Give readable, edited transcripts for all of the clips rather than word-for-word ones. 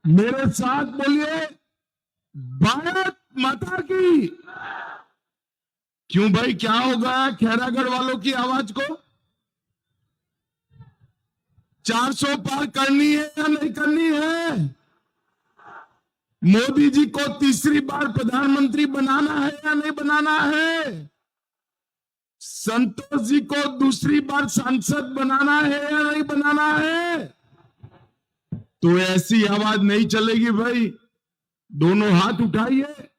मेरे साथ बोलिए, भारत माता की। क्यों भाई, क्या हो गया खैरागढ़ वालों की आवाज को? 400 पार करनी है या नहीं करनी है? मोदी जी को तीसरी बार प्रधानमंत्री बनाना है या नहीं बनाना है? संतोष जी को दूसरी बार सांसद बनाना है या नहीं बनाना है? तो ऐसी आवाज नहीं चलेगी भाई। दोनों हाथ उठाइए,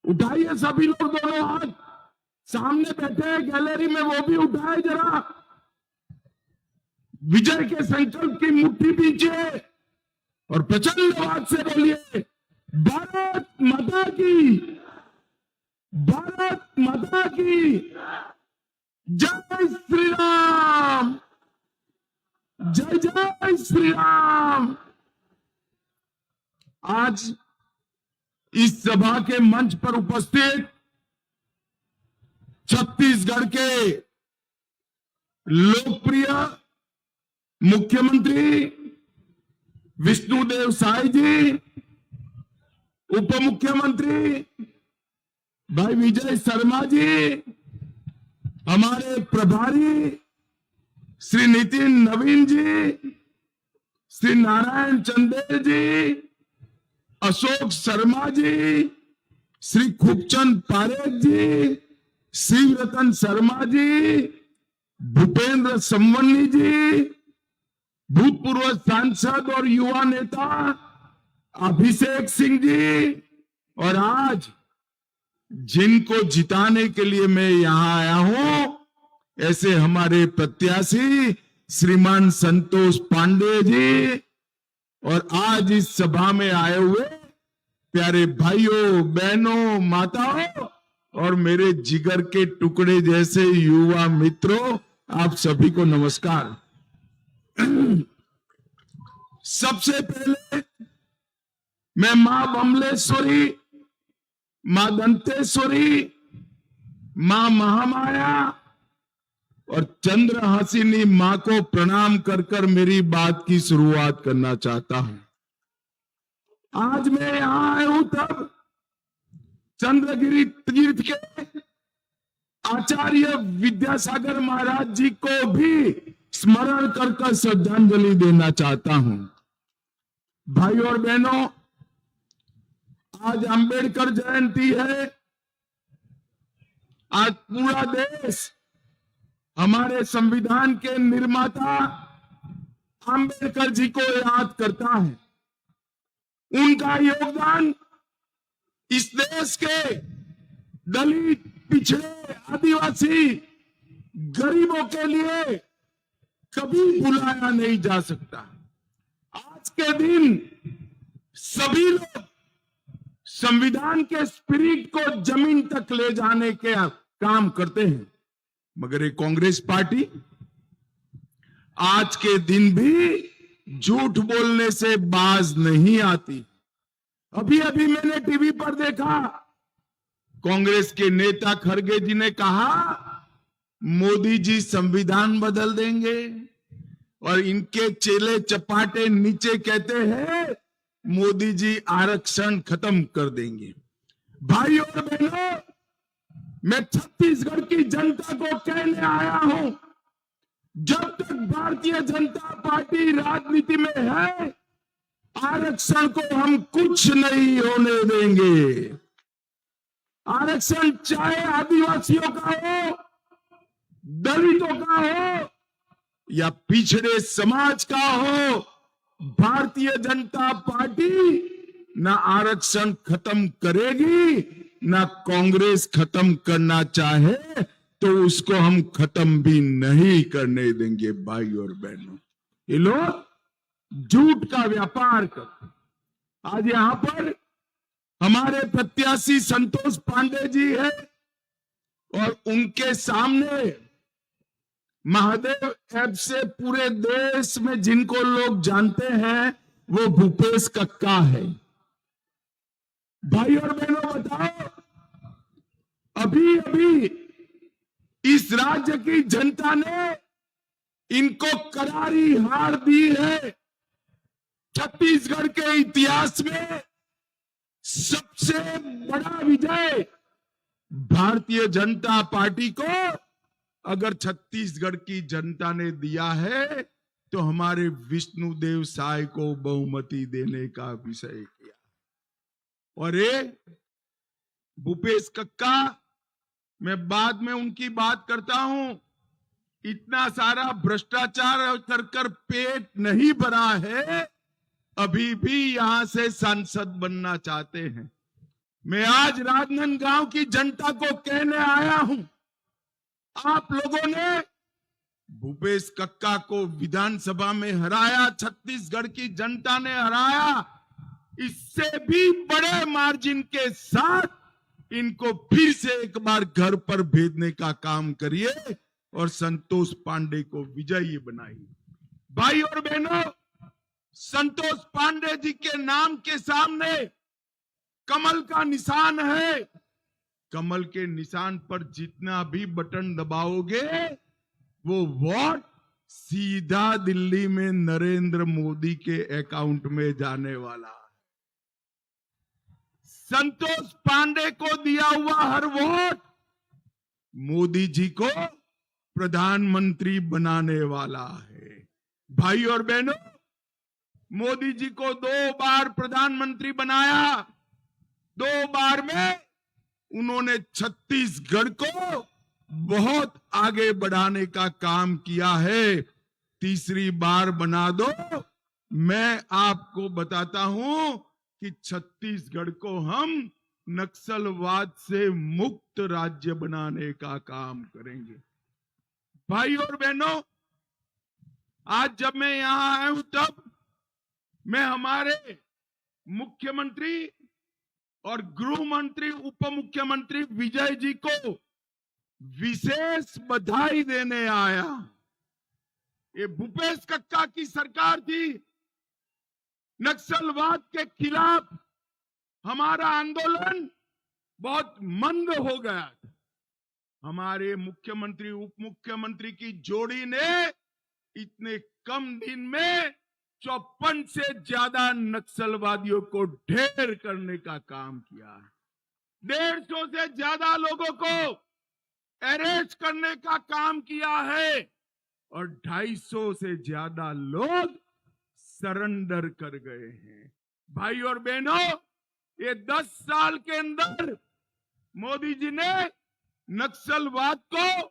उठाइए सभी लोग दोनों हाथ। सामने बैठे हैं गैलरी में, वो भी उठाए जरा। विजय के संकल्प की मुट्ठी दीजिए और प्रचंड आवाज से बोलिए, भारत माता की, भारत माता की जय श्री राम, जय जय श्री राम। आज इस सभा के मंच पर उपस्थित छत्तीसगढ़ के लोकप्रिय मुख्यमंत्री विष्णुदेव साय जी, उप मुख्यमंत्री भाई विजय शर्मा जी, हमारे प्रभारी श्री नितिन नवीन जी, श्री नारायण चंदेल जी, अशोक शर्मा जी, श्री खूबचंद पारेख जी, श्री रतन शर्मा जी, भूपेंद्र संवन्नी जी, भूतपूर्व सांसद और युवा नेता अभिषेक सिंह जी, और आज जिनको जिताने के लिए मैं यहां आया हूं, ऐसे हमारे प्रत्याशी श्रीमान संतोष पांडे जी, और आज इस सभा में आए हुए प्यारे भाइयों बहनों माताओं और मेरे जिगर के टुकड़े जैसे युवा मित्रों, आप सभी को नमस्कार। सबसे पहले मैं मां बमलेश्वरी, मां दंतेश्वरी, मां महामाया और चंद्रहासिनी मां को प्रणाम कर कर मेरी बात की शुरुआत करना चाहता हूं। आज मैं यहां आया हूं तब चंद्रगिरी तीर्थ के आचार्य विद्यासागर महाराज जी को भी स्मरण कर श्रद्धांजलि देना चाहता हूं। भाई और बहनों, आज अंबेडकर जयंती है। आज पूरा देश हमारे संविधान के निर्माता अंबेडकर जी को याद करता है। उनका योगदान इस देश के दलित, पिछड़े, आदिवासी, गरीबों के लिए कभी भुलाया नहीं जा सकता। आज के दिन सभी लोग संविधान के स्पिरिट को जमीन तक ले जाने के काम करते हैं, मगर ये कांग्रेस पार्टी आज के दिन भी झूठ बोलने से बाज नहीं आती। अभी अभी मैंने टीवी पर देखा, कांग्रेस के नेता खड़गे जी ने कहा मोदी जी संविधान बदल देंगे, और इनके चेले चपाटे नीचे कहते हैं मोदी जी आरक्षण खत्म कर देंगे। भाई और बहनों, मैं छत्तीसगढ़ की जनता को कहने आया हूं, जब तक भारतीय जनता पार्टी राजनीति में है, आरक्षण को हम कुछ नहीं होने देंगे। आरक्षण चाहे आदिवासियों का हो, दलितों का हो या पिछड़े समाज का हो, भारतीय जनता पार्टी ना आरक्षण खत्म करेगी, ना कांग्रेस खत्म करना चाहे तो उसको हम खत्म भी नहीं करने देंगे। भाई और बहनों, ये लोग झूठ का व्यापार कर। आज यहां पर हमारे प्रत्याशी संतोष पांडे जी है और उनके सामने महादेव ऐप से पूरे देश में जिनको लोग जानते हैं वो भूपेश कक्का है। भाई और बहनों, बताओ, अभी अभी इस राज्य की जनता ने इनको करारी हार दी है। छत्तीसगढ़ के इतिहास में सबसे बड़ा विजय भारतीय जनता पार्टी को अगर छत्तीसगढ़ की जनता ने दिया है तो हमारे विष्णुदेव साय को बहुमति देने का विषय किया। और ये भूपेश कक्का, मैं बाद में उनकी बात करता हूं, इतना सारा भ्रष्टाचार कर कर पेट नहीं भरा है, अभी भी यहां से सांसद बनना चाहते हैं। मैं आज राजनांदगांव की जनता को कहने आया हूं, आप लोगों ने भूपेश कक्का को विधानसभा में हराया, छत्तीसगढ़ की जनता ने हराया, इससे भी बड़े मार्जिन के साथ इनको फिर से एक बार घर पर भेजने का काम करिए और संतोष पांडे को विजयी बनाइए। भाई और बहनों, संतोष पांडे जी के नाम के सामने कमल का निशान है। कमल के निशान पर जितना भी बटन दबाओगे वो वोट सीधा दिल्ली में नरेंद्र मोदी के अकाउंट में जाने वाला है। संतोष पांडे को दिया हुआ हर वोट मोदी जी को प्रधानमंत्री बनाने वाला है। भाई और बहनों, मोदी जी को 2 बार प्रधानमंत्री बनाया, 2 बार में उन्होंने छत्तीसगढ़ को बहुत आगे बढ़ाने का काम किया है। तीसरी बार बना दो, मैं आपको बताता हूं कि छत्तीसगढ़ को हम नक्सलवाद से मुक्त राज्य बनाने का काम करेंगे। भाई और बहनों, आज जब मैं यहां आया हूं तब मैं हमारे मुख्यमंत्री और गृह मंत्री, उप मुख्यमंत्री विजय जी को विशेष बधाई देने आया। ये भूपेश कक्का की सरकार थी, नक्सलवाद के खिलाफ हमारा आंदोलन बहुत मंद हो गया था। हमारे मुख्यमंत्री उप मुख्यमंत्री की जोड़ी ने इतने कम दिन में 54 से ज्यादा नक्सलवादियों को ढेर करने का काम किया। 150 से ज्यादा लोगों को अरेस्ट करने का काम किया है और 250 से ज्यादा लोग सरेंडर कर गए हैं। भाई और बहनों, ये 10 साल के अंदर मोदी जी ने नक्सलवाद को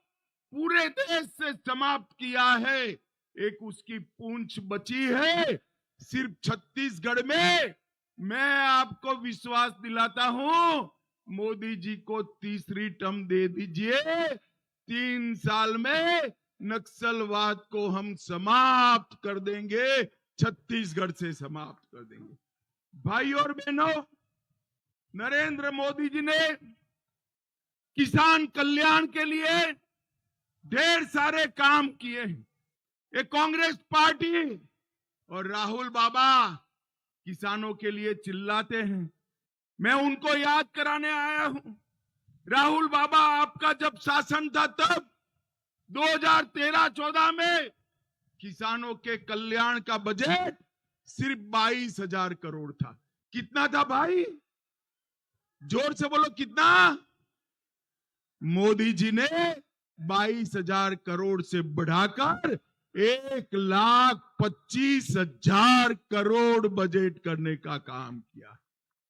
पूरे देश से समाप्त किया है। एक उसकी पूंछ बची है सिर्फ छत्तीसगढ़ में। मैं आपको विश्वास दिलाता हूं, मोदी जी को तीसरी टर्म दे दीजिए, 3 साल में नक्सलवाद को हम समाप्त कर देंगे, छत्तीसगढ़ से समाप्त कर देंगे। भाई और बहनों, नरेंद्र मोदी जी ने किसान कल्याण के लिए ढेर सारे काम किए हैं। ये कांग्रेस पार्टी और राहुल बाबा किसानों के लिए चिल्लाते हैं, मैं उनको याद कराने आया हूं। राहुल बाबा, आपका जब शासन था तब 2013-14 में किसानों के कल्याण का बजट सिर्फ 22,000 करोड़ था। कितना था भाई? जोर से बोलो, कितना? मोदी जी ने 22,000 करोड़ से बढ़ाकर 1,25,000 करोड़ बजट करने का काम किया।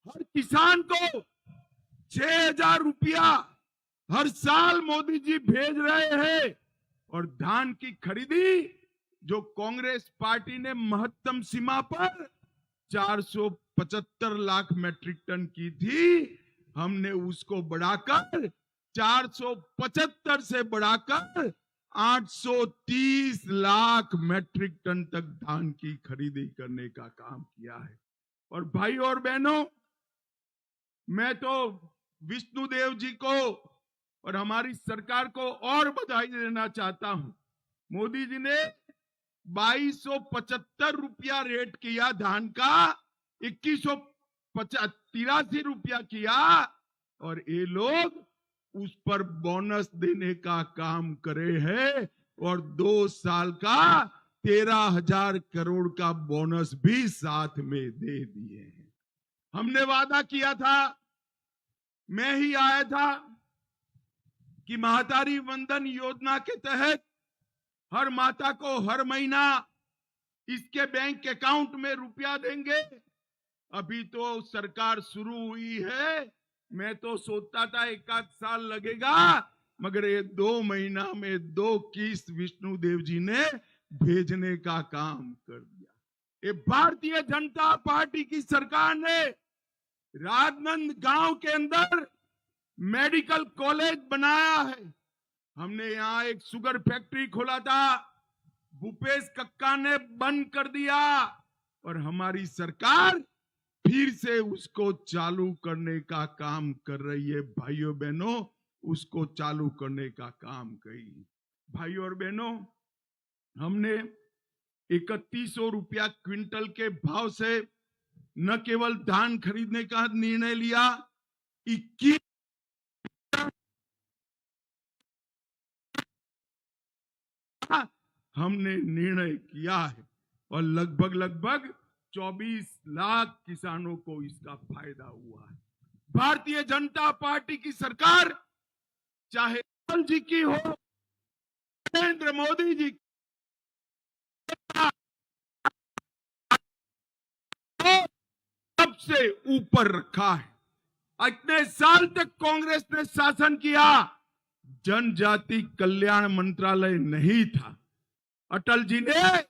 हर किसान को 6,000 रुपया हर साल मोदी जी भेज रहे हैं। और धान की खरीदी जो कांग्रेस पार्टी ने महत्तम सीमा पर 475 लाख मैट्रिक टन की थी, हमने उसको बढ़ाकर 475 से बढ़ाकर 830 लाख मैट्रिक टन तक धान की खरीदी करने का काम किया है। और भाई और बहनों, मैं तो विष्णुदेव जी को और हमारी सरकार को और बधाई देना चाहता हूं। मोदी जी ने 2275 रुपया रेट किया धान का, 2183 रुपया किया, और ये लोग उस पर बोनस देने का काम करे हैं और 2 साल का 13,000 करोड़ का बोनस भी साथ में दे दिए हैं। हमने वादा किया था, मैं ही आया था, कि महातारी वंदन योजना के तहत हर माता को हर महीना इसके बैंक अकाउंट में रुपया देंगे। अभी तो सरकार शुरू हुई है, मैं तो सोचता था 1 साल लगेगा, मगर ये 2 महीना में 2 किस्त विष्णुदेव जी ने भेजने का काम कर दिया। ये भारतीय जनता पार्टी की सरकार ने राजनंद गांव के अंदर मेडिकल कॉलेज बनाया है। हमने यहां एक शुगर फैक्ट्री खोला था, भूपेश कक्का ने बंद कर दिया, और हमारी सरकार फिर से उसको चालू करने का काम कर रही है। भाइयों बहनों, उसको चालू करने का काम करी। भाइयों और बहनों, हमने 3100 रुपया क्विंटल के भाव से न केवल धान खरीदने का निर्णय लिया, 21 हमने निर्णय किया है, और लगभग 24 लाख किसानों को इसका फायदा हुआ है। भारतीय जनता पार्टी की सरकार, चाहे अटल जी की हो, नरेंद्र मोदी जी सबसे ऊपर रखा है। इतने साल तक कांग्रेस ने शासन किया, जनजाति कल्याण मंत्रालय नहीं था। अटल जी ने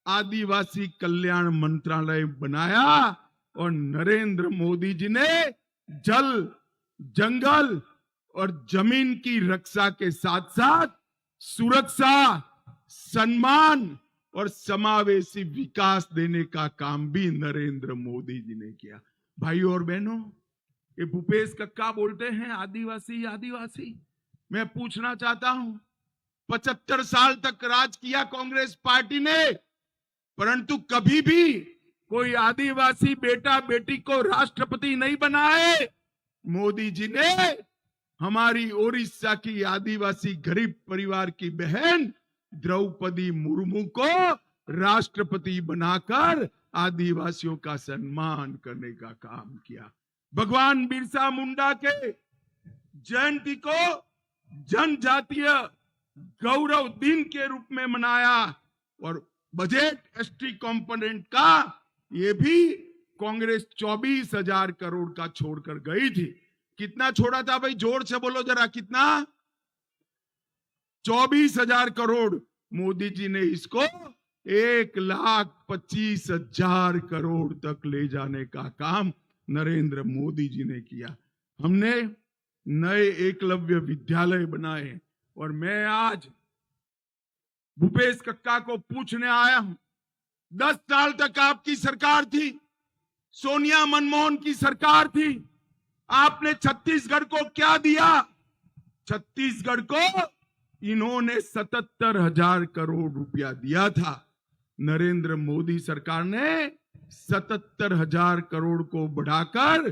आदिवासी कल्याण मंत्रालय बनाया, और नरेंद्र मोदी जी ने जल, जंगल और जमीन की रक्षा के साथ साथ सुरक्षा, सम्मान और समावेशी विकास देने का काम भी नरेंद्र मोदी जी ने किया। भाइयों और बहनों, ये भूपेश कक्का बोलते हैं आदिवासी आदिवासी। मैं पूछना चाहता हूं, 75 साल तक राज किया कांग्रेस पार्टी ने, परंतु कभी भी कोई आदिवासी बेटा बेटी को राष्ट्रपति नहीं बनाए। मोदी जी ने हमारी ओडिशा की आदिवासी गरीब परिवार की बहन द्रौपदी मुर्मू को राष्ट्रपति बनाकर आदिवासियों का सम्मान करने का काम किया। भगवान बिरसा मुंडा के जयंती को जनजातीय गौरव दिन के रूप में मनाया, और बजट एसटी कंपोनेंट का ये भी कांग्रेस 24,000 करोड़ का छोड़कर गई थी। कितना छोड़ा था भाई, जोर से बोलो जरा, कितना? 24,000 करोड़। मोदी जी ने इसको 1,25,000 करोड़ तक ले जाने का काम नरेंद्र मोदी जी ने किया। हमने नए एकलव्य विद्यालय बनाए, और मैं आज भूपेश कक्का को पूछने आया हूं, 10 साल तक आपकी सरकार थी, सोनिया मनमोहन की सरकार थी, आपने छत्तीसगढ़ को क्या दिया? छत्तीसगढ़ को इन्होंने 77,000 करोड़ रुपया दिया था। नरेंद्र मोदी सरकार ने 77,000 करोड़ को बढ़ाकर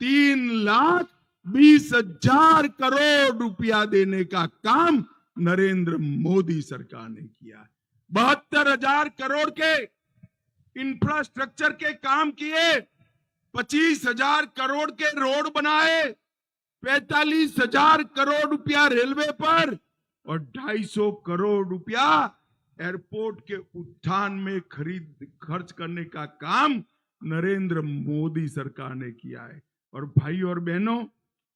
3,20,000 करोड़ रुपया देने का काम नरेंद्र मोदी सरकार ने किया। 72,000 करोड़ के इंफ्रास्ट्रक्चर के काम किए, 25,000 करोड़ के रोड बनाए, 45,000 करोड़ रुपया रेलवे पर, और 250 करोड़ रुपया एयरपोर्ट के उत्थान में खर्च करने का काम नरेंद्र मोदी सरकार ने किया है। और भाई और बहनों,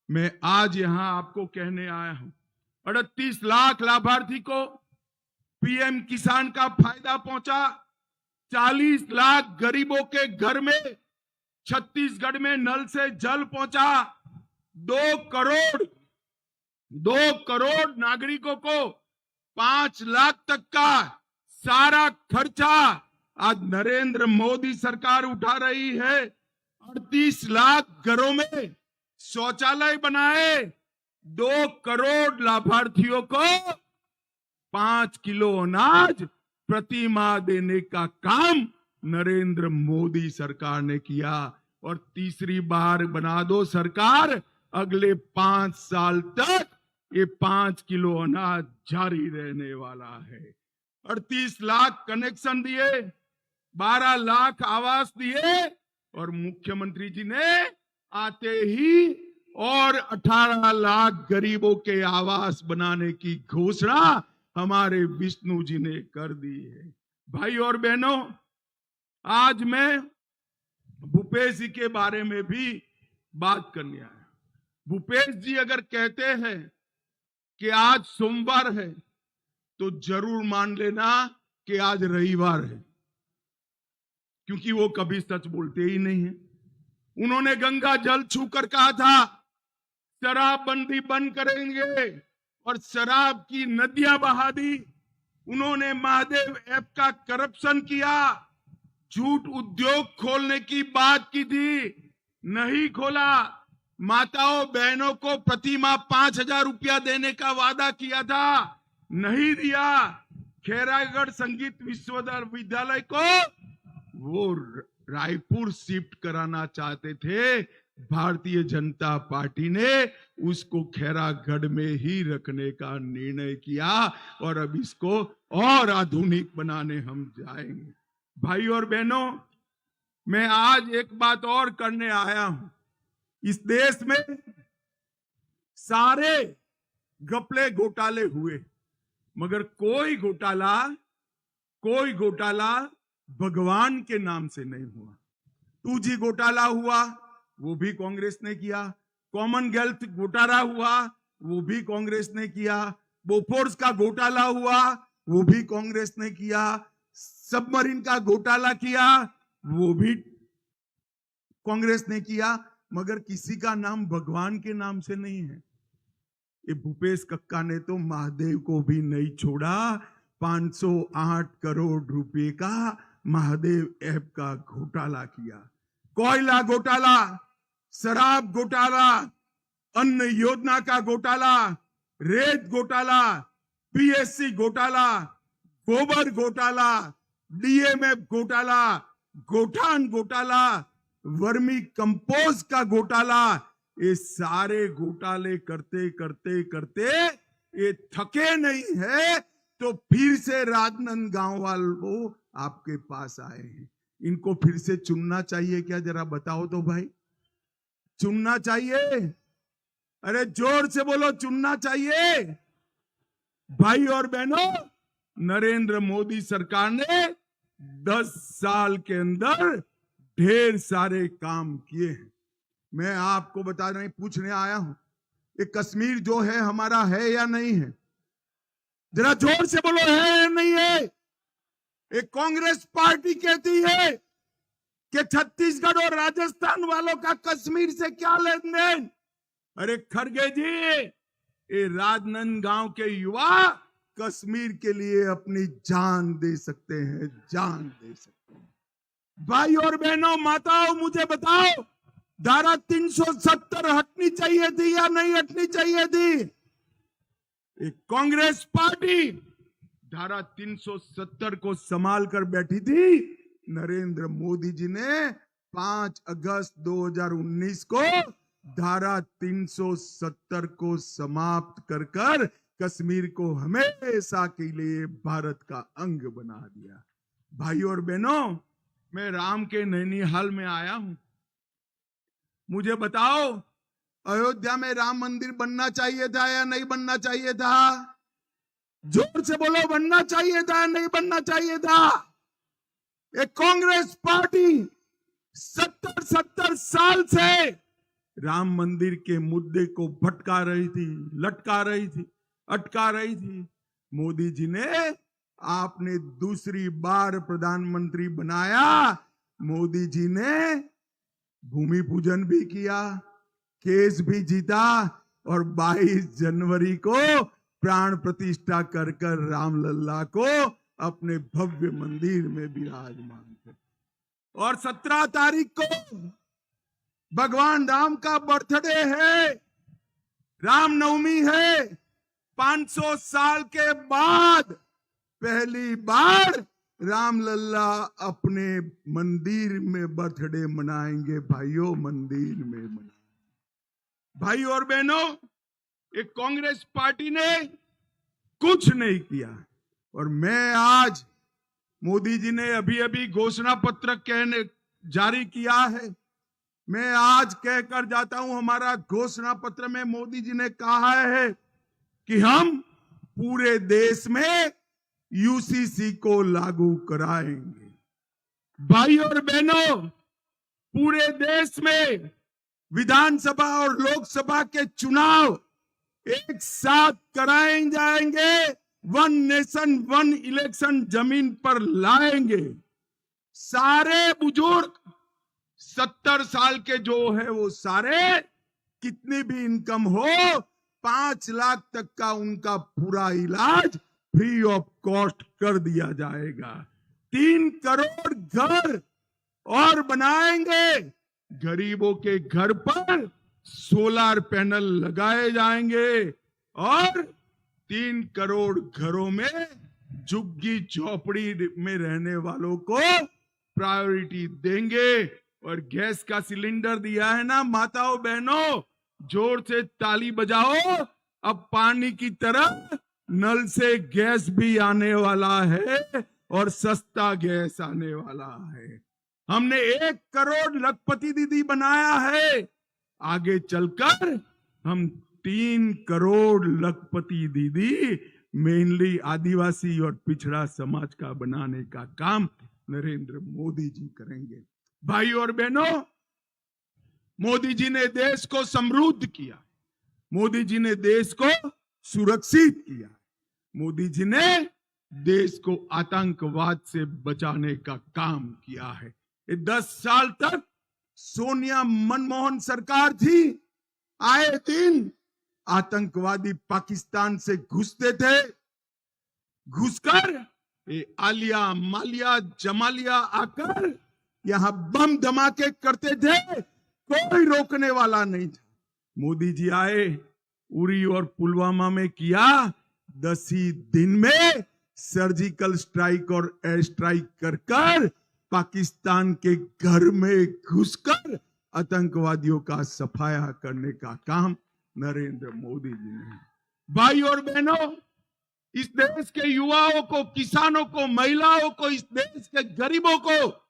मैं आज यहां आपको कहने आया हूं, 38 लाख लाभार्थी को पीएम किसान का फायदा पहुंचा, 40 लाख गरीबों के घर में छत्तीसगढ़ में नल से जल पहुंचा, 2 करोड़ नागरिकों को 5 लाख तक का सारा खर्चा आज नरेंद्र मोदी सरकार उठा रही है। 38 लाख घरों में शौचालय बनाए, 2 करोड़ लाभार्थियों को 5 किलो अनाज प्रति माह देने का काम नरेंद्र मोदी सरकार ने किया। और तीसरी बार बना दो सरकार, अगले 5 साल तक ये 5 किलो अनाज जारी रहने वाला है। 38 लाख कनेक्शन दिए, 12 लाख आवास दिए और मुख्यमंत्री जी ने आते ही और 18 लाख गरीबों के आवास बनाने की घोषणा हमारे विष्णु जी ने कर दी है। भाई और बहनों, आज मैं भूपेश जी के बारे में भी बात करने आया। भूपेश जी अगर कहते हैं कि आज सोमवार है तो जरूर मान लेना कि आज रविवार है, क्योंकि वो कभी सच बोलते ही नहीं है। उन्होंने गंगा जल छूकर कहा था शराबबंदी बंद करेंगे और शराब की नदियां बहा दी। उन्होंने महादेव ऐप का करप्शन किया, झूठ उद्योग खोलने की बात की थी, नहीं खोला। माताओं बहनों को प्रति माह 5,000 रुपया देने का वादा किया था, नहीं दिया। खैरागढ़ संगीत विश्वविद्यालय को वो रायपुर शिफ्ट कराना चाहते थे, भारतीय जनता पार्टी ने उसको खैरागढ़ में ही रखने का निर्णय किया और अब इसको और आधुनिक बनाने हम जाएंगे। भाई और बहनों, मैं आज एक बात और करने आया हूं। इस देश में सारे घपले घोटाले हुए, मगर कोई घोटाला भगवान के नाम से नहीं हुआ। 2G घोटाला हुआ, वो भी कांग्रेस ने किया। कॉमनवेल्थ घोटाला हुआ, वो भी कांग्रेस ने किया। बोफोर्स का घोटाला हुआ, वो भी कांग्रेस ने किया। सबमरीन का घोटाला किया, वो भी कांग्रेस ने किया, मगर किसी का नाम भगवान के नाम से नहीं है। ये भूपेश कक्का ने तो महादेव को भी नहीं छोड़ा। 508 करोड़ रुपए का महादेव ऐप का घोटाला किया। कोयला घोटाला, शराब घोटाला, अन्न योजना का घोटाला, रेत घोटाला, पीएससी घोटाला, गोबर घोटाला, डीएमएफ घोटाला, गोठान घोटाला, वर्मी कंपोस्ट का घोटाला, ये सारे घोटाले करते करते करते ये थके नहीं है, तो फिर से राजनांदगांव वालों आपके पास आए हैं। इनको फिर से चुनना चाहिए क्या? जरा बताओ तो भाई, चुनना चाहिए? अरे जोर से बोलो, चुनना चाहिए? भाई और बहनों, नरेंद्र मोदी सरकार ने 10 साल के अंदर ढेर सारे काम किए हैं। मैं आपको बता नहीं पूछने आया हूं, ये कश्मीर जो है हमारा है या नहीं है? जरा जोर से बोलो, है या नहीं है? एक कांग्रेस पार्टी कहती है कि छत्तीसगढ़ और राजस्थान वालों का कश्मीर से क्या लेन देन। अरे खड़गे जी, ये राजनांदगांव के युवा कश्मीर के लिए अपनी जान दे सकते हैं, जान दे सकते हैं। भाई और बहनों, माताओं, मुझे बताओ, धारा 370 हटनी चाहिए थी या नहीं हटनी चाहिए थी? एक कांग्रेस पार्टी धारा 370 को संभाल कर बैठी थी। नरेंद्र मोदी जी ने 5 अगस्त 2019 को धारा 370 को समाप्त कर कर कश्मीर को हमेशा के लिए भारत का अंग बना दिया। भाई और बहनों, मैं राम के नैनीहाल में आया हूं। मुझे बताओ, अयोध्या में राम मंदिर बनना चाहिए था या नहीं बनना चाहिए था? जोर से बोलो, बनना चाहिए था या नहीं बनना चाहिए था? एक कांग्रेस पार्टी 70 साल से राम मंदिर के मुद्दे को भटका रही थी, लटका रही थी, अटका रही थी। मोदी जी ने आपने दूसरी बार प्रधानमंत्री बनाया, मोदी जी ने भूमि पूजन भी किया, केस भी जीता और 22 जनवरी को प्राण प्रतिष्ठा कर कर रामलल्ला को अपने भव्य मंदिर में विराजमान थे। और 17 तारीख को भगवान राम का बर्थडे है, रामनवमी है। 500 साल के बाद पहली बार रामलल्ला अपने मंदिर में बर्थडे मनाएंगे। भाइयों, मंदिर में मनाएंगे। भाई और बहनों, एक कांग्रेस पार्टी ने कुछ नहीं किया। और मैं आज, मोदी जी ने अभी अभी घोषणा पत्र जारी किया है, मैं आज कहकर जाता हूं, हमारा घोषणा पत्र में मोदी जी ने कहा है कि हम पूरे देश में यूसीसी को लागू कराएंगे। भाई और बहनों, पूरे देश में विधानसभा और लोकसभा के चुनाव एक साथ कराए जाएंगे, वन नेशन वन इलेक्शन जमीन पर लाएंगे। सारे बुजुर्ग 70 साल के जो है वो सारे, कितनी भी इनकम हो, 5 लाख तक का उनका पूरा इलाज फ्री ऑफ कॉस्ट कर दिया जाएगा। 3 करोड़ घर और बनाएंगे। गरीबों के घर पर सोलर पैनल लगाए जाएंगे और 3 करोड़ घरों में झुग्गी झोपड़ी में रहने वालों को प्रायोरिटी देंगे। और गैस का सिलेंडर दिया है ना माताओं बहनों, जोर से ताली बजाओ। अब पानी की तरह नल से गैस भी आने वाला है और सस्ता गैस आने वाला है। हमने 1 करोड़ लखपति दीदी बनाया है, आगे चलकर हम 3 करोड़ लखपति दीदी मेनली आदिवासी और पिछड़ा समाज का बनाने का काम नरेंद्र मोदी जी करेंगे। भाई और बहनों, मोदी जी ने देश को समृद्ध किया, मोदी जी ने देश को सुरक्षित किया, मोदी जी ने देश को आतंकवाद से बचाने का काम किया है। 10 साल तक सोनिया मनमोहन सरकार थी, आए दिन आतंकवादी पाकिस्तान से घुसते थे, घुसकर आलिया मालिया जमालिया आकर यहां बम धमाके करते थे, कोई रोकने वाला नहीं था। मोदी जी आए, उरी और पुलवामा में किया, 10 ही दिन में सर्जिकल स्ट्राइक और एयर स्ट्राइक कर पाकिस्तान के घर में घुसकर आतंकवादियों का सफाया करने का काम नरेंद्र मोदी जी ने। भाई और बहनों, इस देश के युवाओं को, किसानों को, महिलाओं को, इस देश के गरीबों को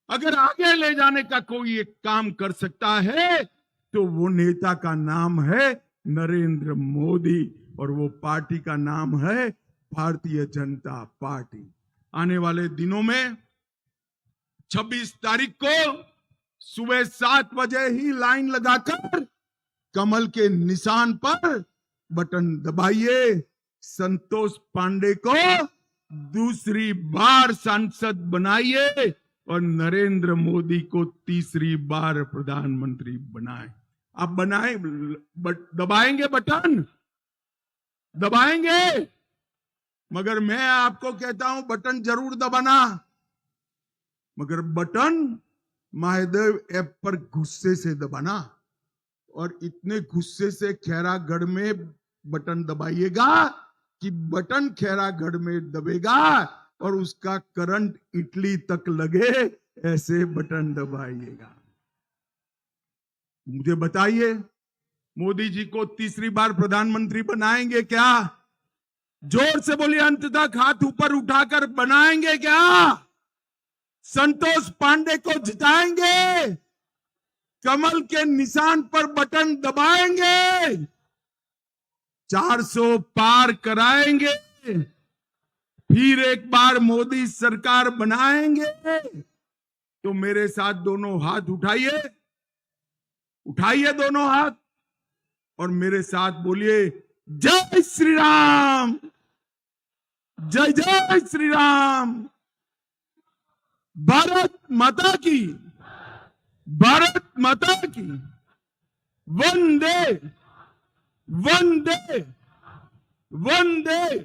अगर आगे ले जाने का कोई एक काम कर सकता है तो वो नेता का नाम है नरेंद्र मोदी और वो पार्टी का नाम है भारतीय जनता पार्टी। आने वाले दिनों में 26 तारीख को सुबह 7 बजे ही लाइन लगाकर कमल के निशान पर बटन दबाइए। संतोष पांडे को दूसरी बार सांसद बनाइए और नरेंद्र मोदी को तीसरी बार प्रधानमंत्री बनाएं। आप बनाएं, दबाएंगे बटन, दबाएंगे। मगर मैं आपको कहता हूं बटन जरूर दबाना, मगर बटन महादेव ऐप पर गुस्से से दबाना। और इतने गुस्से से खैरागढ़ में बटन दबाइएगा कि बटन खैरागढ़ में दबेगा और उसका करंट इटली तक लगे, ऐसे बटन दबाइएगा। मुझे बताइए, मोदी जी को तीसरी बार प्रधानमंत्री बनाएंगे क्या? जोर से बोलिए, अंत तक हाथ ऊपर उठाकर बनाएंगे क्या? संतोष पांडे को जिताएंगे? कमल के निशान पर बटन दबाएंगे? 400 पार कराएंगे? फिर एक बार मोदी सरकार बनाएंगे? तो मेरे साथ दोनों हाथ उठाइए, उठाइए दोनों हाथ और मेरे साथ बोलिए, जय श्री राम, जय जय श्री राम। भारत माता की, भारत माता की। वंदे वंदे वंदे